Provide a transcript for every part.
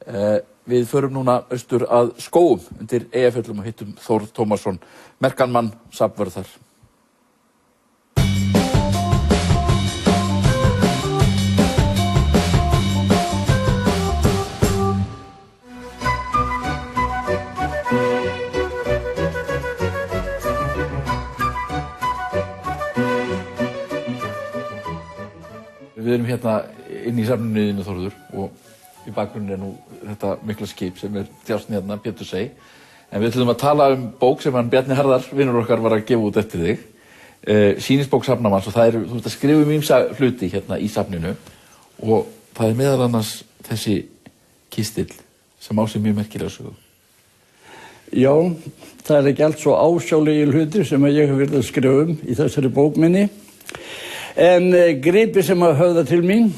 Við förum núna austur að Skógum undir Eyjafjöllum og hittum Þórð Tómasson, merkan mann, safnvörð þar. Við erum hérna inn í safninu Þórður og í bakgrunni nú þetta mikla skip sem djásn hérna, Pétursey. En við ætlum að tala bók sem hann Bjarni Harðar, vinur okkar, var að gefa út eftir þig. Sýnisbók safnamanns, og það þú ert að skrifa ýmsa hluti hérna í safninu og það meðal annars þessi kistill sem á sig mjög merkilega sögu. Já, það ekki allt svo ásjálegi hlutir sem ég hef verið að skrifa í þessari bók minni. En gripi sem að höfða til mín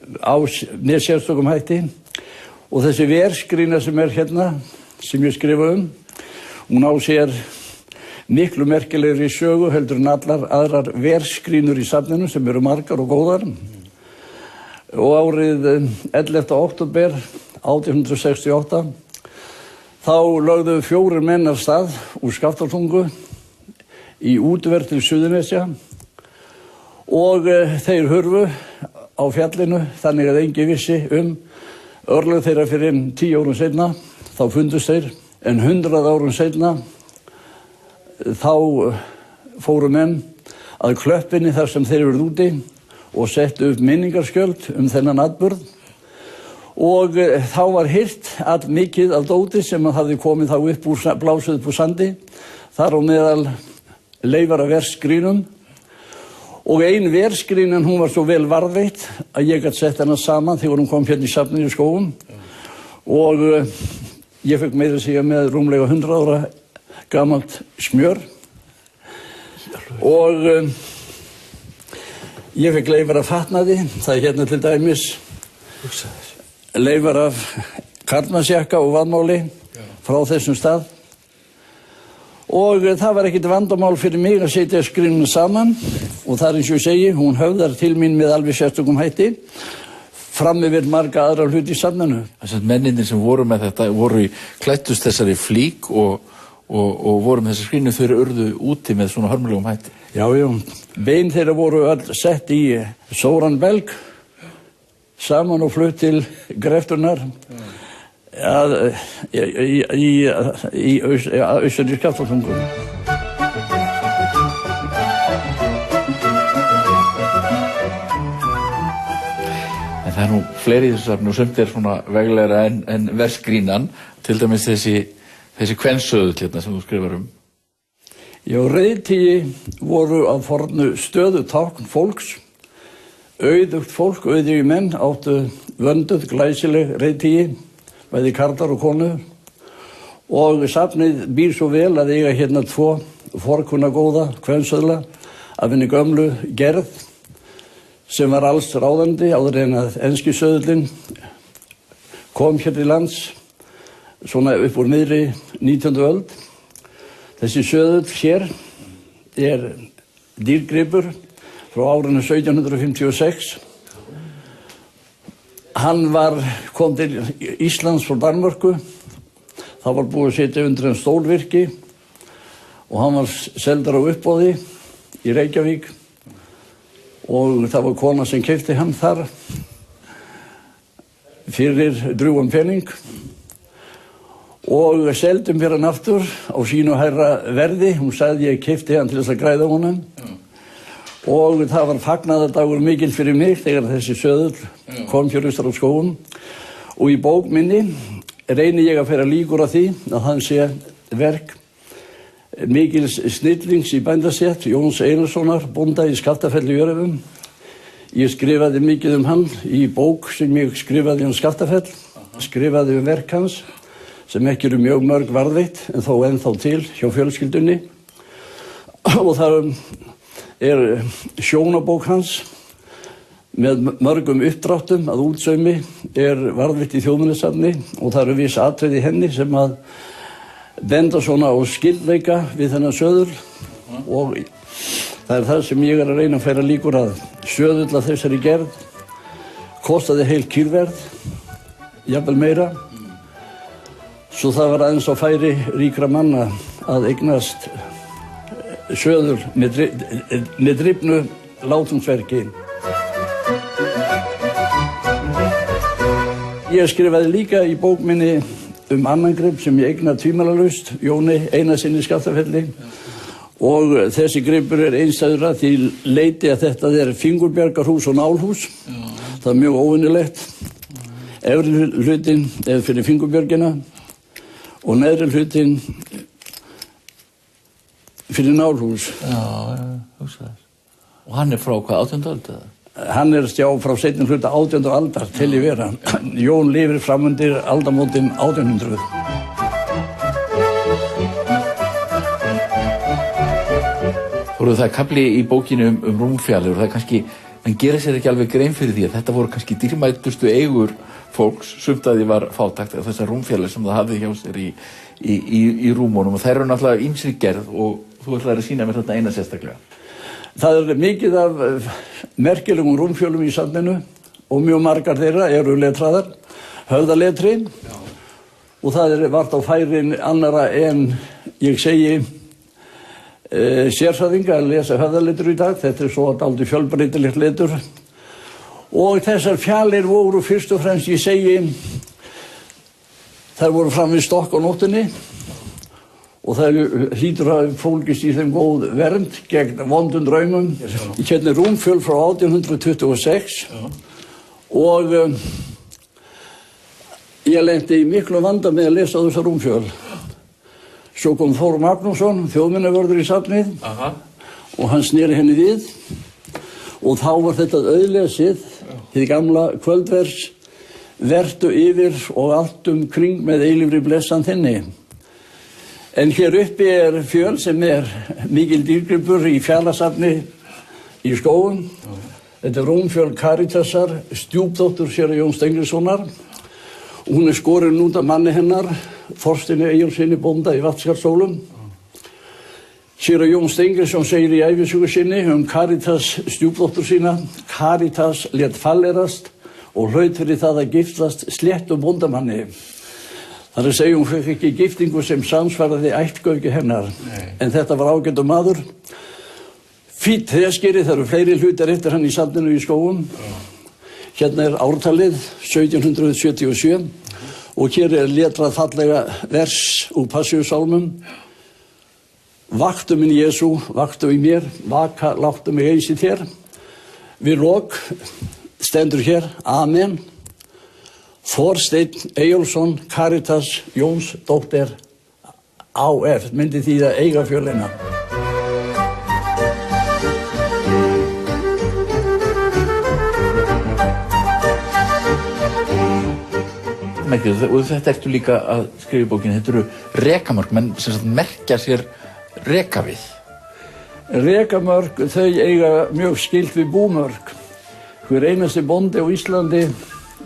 með sérstökum hætti og þessi verskrína sem hérna, sem ég skrifa hún á sér miklu merkilegri sögu heldur en allar aðrar verskrínur í safninu sem eru margar og góðar. Og árið 11. október 1868 þá lögðu 4 menn af stað úr Skaftártungu í útverð til Suðurnesja og þeir hurfu á fjallinu þannig að enginn vissi örlög þeirra fyrir 10 árum seinna. Þá fundust þeir, en 100 árum seinna þá fóru menn að klöppinni þar sem þeir eru úti og settu upp minningarskjöld þennan atburð og þá var hirt allmikið af dóti sem hafði komið þá upp úr, blásið upp úr sandi, þar á meðal leifar af verskrínum. Og ein verskrínan, hún var svo vel varðveitt að ég gat sett hana saman þegar hún kom hérna í safninu í Skógum. Og ég fekk meira að segja með rúmlega 100 ára gamalt smjör. Og ég fekk leifar af fatnaði, það hérna til dæmis leifar af karlmannsjakka og vaðmáli frá þessum stað. Og það var ekkert vandamál fyrir mig að setja skrínuna saman og það eins og ég segi, hún höfðar til mín með alveg sérstökum hætti fram yfir marga aðra hluti í safninu. Þessar menninir sem voru með þetta voru klæddust þessari flík og voru með þessar skrínu, þau urðu úti með svona hörmulegum hætti. Já, bein þeirra voru öll sett í sóranbelg saman og flutt til grefturnar. Í austur í Skaftártungu. En það nú fleiri í þessu safni og sumt svona veglegra en verskrínan, til dæmis þessi kvensöðull hérna sem þú skrifar Já, reiðtígi voru af fornu stöðutákn fólks. Auðugt fólk, auðugir menn áttu vönduð, glæsileg reiðtígi, bæði karlar og konur. Og safnið býr svo vel að eiga hérna 2 forkunna góða kvensöðla af henni gömlu gerð sem var alls ráðandi áður en að enski söðullinn kom hér til lands svona upp úr miðri 19. öld. Þessi söðull hér dýrgripur frá árinu 1756. Hann kom til Íslands frá Danmörku. Það var búið að setja undir en stólvirki og hann var seldur á uppboði í Reykjavík og það var kona sem keypti hann þar fyrir drjúgan pening og seldum fyrir hann aftur á sínu hærra verði. Hún sagði ég keypti hann til þess að græða honum. Og það var fagnaðardagur mikill fyrir mig þegar þessi söðull kom hér austur á Skógum. Og í bók minni reyni ég að færa líkur að því að hann sé verk mikils snillings í bændastétt, Jóns Einarssonar, bónda í Skaftafelli í Öræfum. Ég skrifaði mikið hann í bók sem ég skrifaði Skaftafell, skrifaði verk hans sem ekki eru mjög mörg varðveitt en þó ennþá til hjá fjölskyldunni. Og það sjónabók hans með mörgum uppdráttum að útsaumi varðveitt í Þjóðminjasafni og það eru viss atriði í henni sem að benda svona á skyldleika við þennan söðull og það það sem ég að reyna að færa líkur að söðull af þessari gerð kostaði heil kýrverð jafnvel meira. Svo það var aðeins á færi ríkra manna að eignast söður með drifnu látungsverki. Ég skrifaði líka í bók minni annan grip sem ég eigna tvímælalaust, Jóni Einarssyni Skaftafelli. Og þessi gripur einstæður að því leiti að þetta fingurbjargarhús og nálhús. Það mjög óvinnilegt. Efri hlutin fyrir fingurbjörgina og neðri hlutin fyrir nálhús. Hugsa þess. Og hann frá hvað, 18. öld eða? Hann frá seinni hluta 18. aldar til í vera. Jón lifir framundir aldamótin 1800. Það kafli í bókinu rúmfjallir og það kannski, menn gera sér ekki alveg grein fyrir því að þetta voru kannski dýrmætustu eigur fólks, sumt að því var fátækt, þessar rúmfjallir sem það hafði hjá sér í rúmunum og þær eru náttúrulega ýmsri gerð og þú ætlaðir að sýna mér þetta eina sérstaklega. Það mikið af merkilegum rúmfjölum í safninu og mjög margar þeirra eru letraðar, höfðaletri og það vart á færin annara en ég segi sérfræðinga að lesa höfðaletur í dag. Þetta svo dálítið fjölbreytilegt letur og þessar fjalir voru fyrst og fremst, ég segi, þær voru fram við stokk á nóttunni og það hlýtur að fólgist í þeim góð vernd gegn vondum draumum. Hérna rúmfjöl frá 1826 og ég lenti í miklu vanda með að lesa þessa rúmfjöl. Svo kom Þór Magnússon, þjóðminnavörður í safnið og hann sneri henni við og þá var þetta auðlesið, hið gamla kvöldvers, vertu yfir og allt kring með eilífri blessan þinni. En hér uppi fjöl sem mikil dýrgripur í fjalasafni í Skógum. Þetta rúmfjöl Karítasar, stjúpdóttur séra Jóns Steingrímssonar. Hún skorin út af manni hennar, Þorsteini Eyjólfssyni bónda í Vatnsskarðshólum. Séra Jón Steingrímsson segir í ævisögu sinni Karítas stjúpdóttur sína: Karítas lét fallerast og hlaut fyrir það að giftast sléttu bóndamanni. Það segja hún fekk ekki giftingu sem samsvaraði ættgauki hennar. En þetta var ágætur maður. Fínn tréskerið, það eru fleiri hlutir eftir hann í safninu í Skógum. Hérna ártalið 1777 og hér letrað fallega vers úr Passíusálmum. Vaktu minn Jesú, vaktu í mér, vaka láttu mig eis í þér. Við lok stendur hér, Amen. Þorsteinn Eyjólfsson, Karítas Jóns dóttir A.F. myndi því að eiga fjölina. Og þetta ertu líka að skrifa í bókinu, þetta eru rekamörk, menn sem sagt merkja sér rekavið. Rekamörk, þau eiga mjög skylt við búmörk. Hver einasti bóndi á Íslandi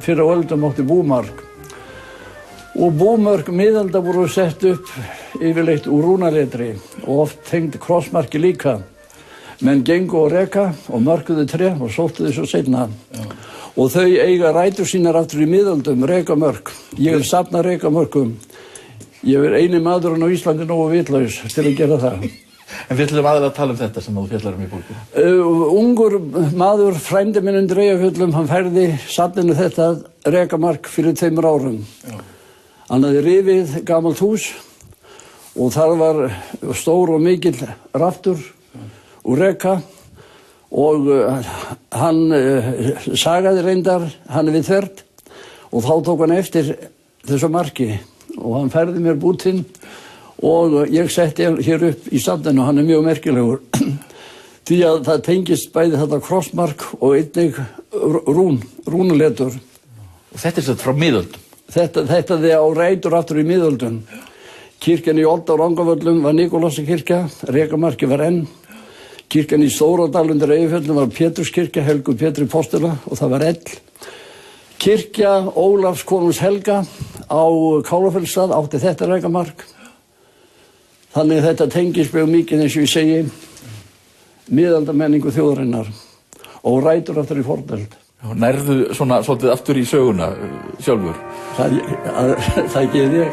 fyrir á öldum átti búmark. Og búmörk miðalda voru sett upp yfirleitt úr rúnaletri og oft tengd krossmarki líka. Menn gengu og reka og mörkuðu tré og sóttu þau svo seinna. Og þau eiga rætur sínar aftur í miðöldum, rekamörk. Ég safna rekamörkum. Ég eini maðurinn á Íslandi nógu vitlaus til að gera það. En við ætlum aðeins að tala þetta sem þú fjallar í bókinu. Ungur maður, frændi minn undir Eyjafjöllum, hann færði safninu þetta rekamark fyrir 2 árum. Hann hafði rifið gamalt hús og þar var stór og mikill raftur úr reka og hann sagaði reyndar hann við þvert og þá tók hann eftir þessu marki og hann færði mér bútinn og ég setti hér upp í safninu, hann mjög merkilegur því að það tengist bæði þetta krossmark og einnig rúnuletur. Og þetta þetta frá miðöldum? Þetta á rætur aftur í miðöldum. Kirkjan í Odda á Rangavöllum var Nikolásarkirkja, rekamarki var enn. Kirkjan í Stóradal undir Eyjafjöllum var Péturskirkja, helgu Pétri postula og það var ell. Kirkja Ólafs konungs Helga á Kálafellsstað átti þetta rekamark. Þannig þetta tengist mjög mikið eins og ég segi miðaldamenningu þjóðarinnar og rætur aftur í fornöld. Nærðu svona svolítið aftur í söguna sjálfur? Það ger ég.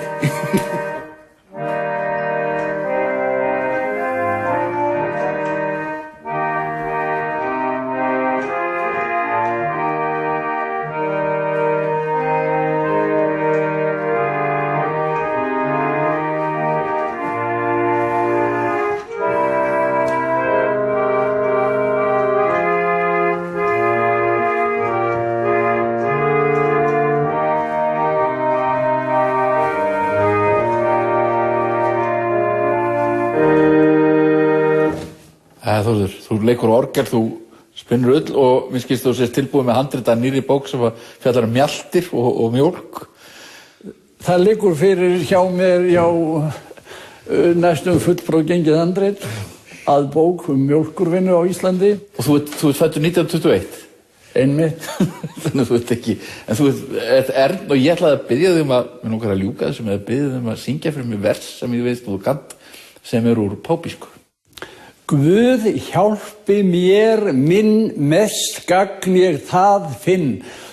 Þórður, þú leikur orgel, þú spinnur ull og mér skilst þú sést tilbúið með handrit að nýrri bók sem fjallar mjaltir og mjólk. Það liggur fyrir hjá mér næstum fullbróðgengið handrit að bók mjólkurvinnu á Íslandi. Og þú ert fæddur 1921? Einmitt. Þannig að þú ert ekki, en þú ert Ern og ég ætlaði að biðja þig mér langar að ljúka þessum, eða biðja þig að syngja fyrir mig vers sem ég veist og þú kannt sem úr pápísku. Guð hjálpi mér, minn mest gagn ég það finn,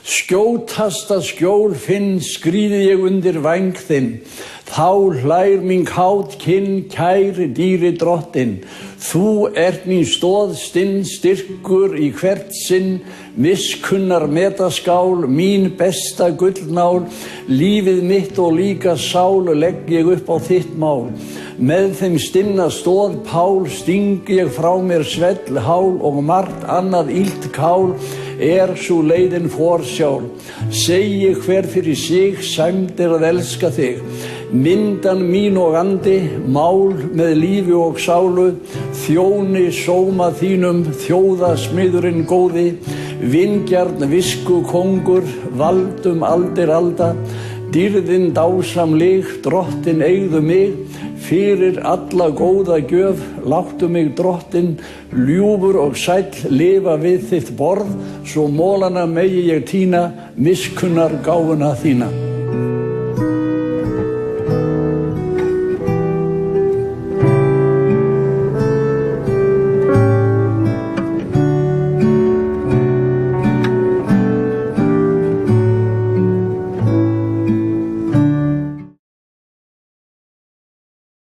skjótasta skjól finn, skríði ég undir væng þinn. Þá hlær mín kát kinn, kæri dýri drottin, þú ert mín stoðstinn, styrkur í hvert sinn, miskunnar metaskál, mín besta gullnál, lífið mitt og líka sál legg ég upp á þitt mál. Með þeim stinna stóð pál sting ég frá mér svell hál og margt annað illt kál svo leiðin forsjál. Segi hver fyrir sig sæmdir að elska þig, myndan mín og andi, mál með lífi og sálu, þjóni sóma þínum, þjóðasmiðurinn góði, vingjarn visku kóngur, valdum aldir alda, dýrðin dásamleg, drottin eigðu mig, fyrir alla góða gjöf, láttu mig drottin, ljúfur og sæll lifa við þitt borð, svo mólana megi ég tína, miskunnar gáfuna þína.